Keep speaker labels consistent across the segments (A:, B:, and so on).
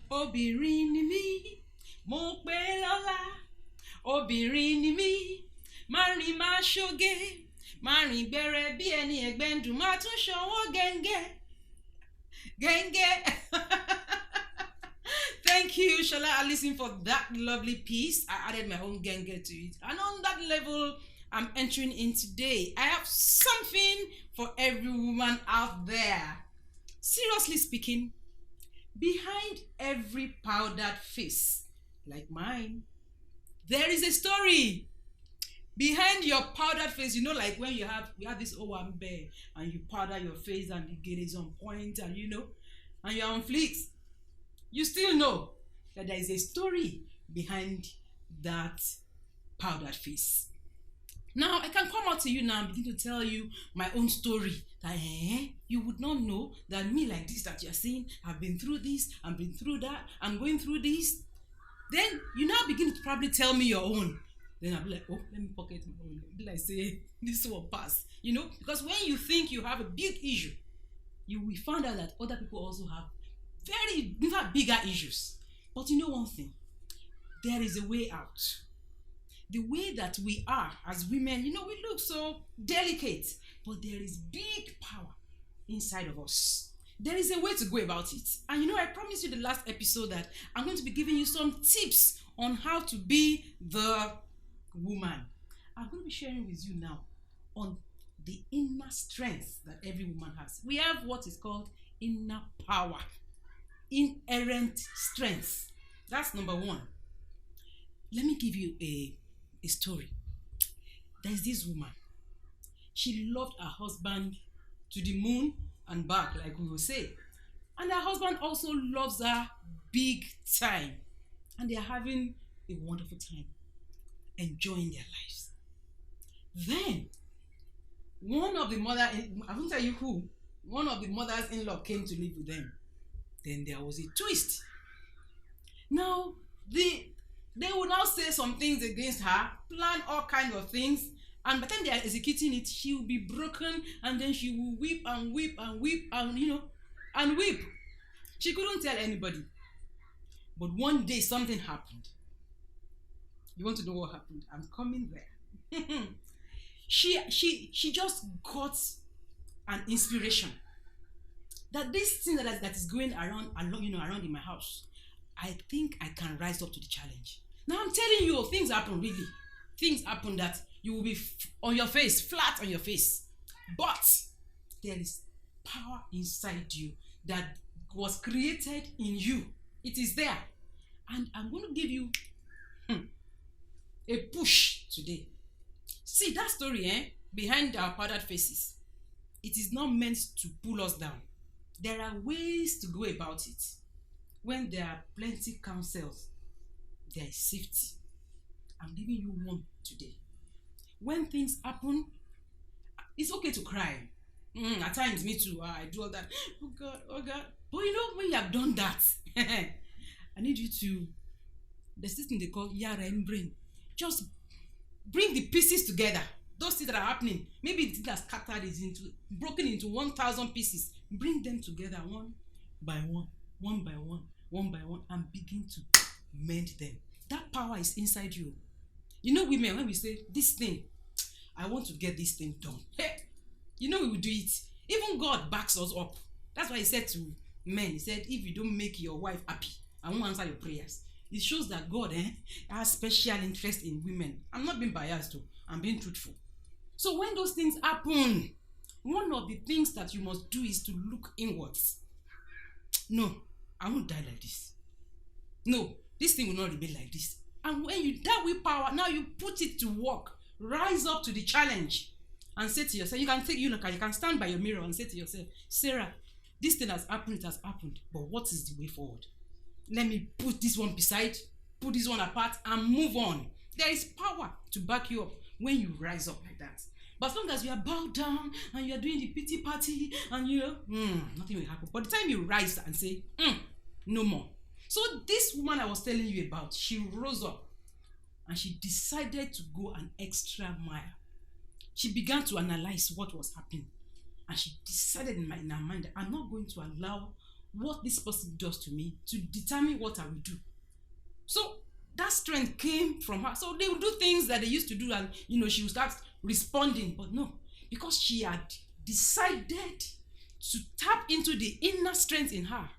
A: Obìnrin ni mí, mo pé lọ́lá. Obìnrin ni mí, má rìn má ṣoge, má rìn gbẹrẹ bí ẹni ẹ̀gbẹ́ ń dùn, má tún ṣọwọ́ gẹ́ngẹ́. Gẹ́ngẹ́. Thank you, Shola Alison, for that lovely piece. I added my own genge to it. And on that level, I'm entering in today. I have something for every woman out there. Seriously speaking, behind every powdered face, like mine, there is a story. Behind your powdered face, you know, like when you have this Owambe and you powder your face and you get it on point and and you're on fleeks, you still know that there is a story behind that powdered face. Now, I can come out to you now and begin to tell you my own story. That you would not know that me like this that you're seeing, I've been through this, I've been through that, I'm going through this. Then you now begin to probably tell me your own. Then I'll be like, oh, let me pocket my own. Be like, say, this will pass. Because when you think you have a big issue, you will find out that other people also have very bigger issues. But you know one thing, there is a way out. The way that we are as women, we look so delicate, but there is big power inside of us. There is a way to go about it. And I promised you the last episode that I'm going to be giving you some tips on how to be the woman. I'm going to be sharing with you now on the inner strength that every woman has. We have what is called inner power, inherent strength. That's number one. Let me give you a story. There's this woman. She loved her husband to the moon and back, like we will say. And her husband also loves her big time. And they're having a wonderful time, enjoying their lives. Then, one of the I won't tell you who, one of the mothers-in-law came to live with them. Then there was a twist. Now, they will now say some things against her, plan all kinds of things, and by the time they are executing it, she will be broken, and then she will weep and weep and weep and weep. She couldn't tell anybody. But one day something happened. You want to know what happened? I'm coming there. She just got an inspiration that this thing that is going around in my house, I think I can rise up to the challenge. Now I'm telling you, things happen really. Things happen that you will be on your face, flat on your face. But there is power inside you that was created in you. It is there. And I'm going to give you a push today. See that story, behind our powdered faces. It is not meant to pull us down. There are ways to go about it. When there are plenty counsels, there is safety. I'm giving you one today. When things happen, it's okay to cry. At times, me too. I do all that. Oh God. But when you have done that, I need you to, there's this thing they call yara in brain. Just bring the pieces together. Those things that are happening, maybe the thing that scattered is broken into 1,000 pieces. Bring them together one by one, and begin to mend them. That power is inside you. Women, when we say this thing, I want to get this thing done. We will do it. Even God backs us up. That's why he said to men, he said, if you don't make your wife happy, I won't answer your prayers. It shows that God has special interest in women. I'm not being biased too. I'm being truthful. So when those things happen, one of the things that you must do is to look inwards. No, I won't die like this. No, this thing will not remain like this. And when you die with power, now you put it to work. Rise up to the challenge and say to yourself, you can stand by your mirror and say to yourself, Sarah, this thing has happened, it has happened, but what is the way forward? Let me put this one beside, put this one apart, and move on. There is power to back you up when you rise up like that. But as long as you are bowed down and you are doing the pity party and nothing will happen. By the time you rise and say, no more. So this woman I was telling you about, she rose up and she decided to go an extra mile. She began to analyze what was happening. And she decided in her mind that I'm not going to allow what this person does to me to determine what I will do. So that strength came from her. So they would do things that they used to do, and she would start responding. But no, because she had decided to tap into the inner strength in her,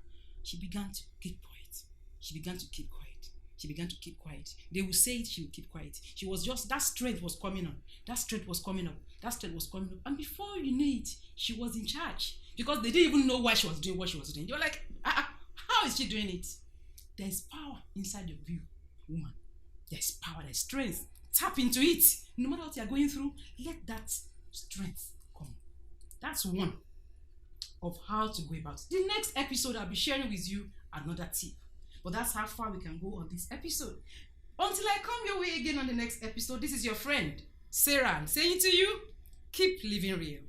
A: she began to keep quiet. She began to keep quiet. She began to keep quiet. They would say it, she would keep quiet. She was just, that strength was coming on. That strength was coming up. That strength was coming up. And before you knew it, she was in charge. Because they didn't even know why she was doing what she was doing. They were like, how is she doing it? There's power inside of you, woman. There's power, there's strength. Tap into it. No matter what you're going through, let that strength come. That's one of how to go about it. The next episode, I'll be sharing with you another tip. But that's how far we can go on this episode. Until I come your way again on the next episode, this is your friend, Sarah, saying to you, keep living real.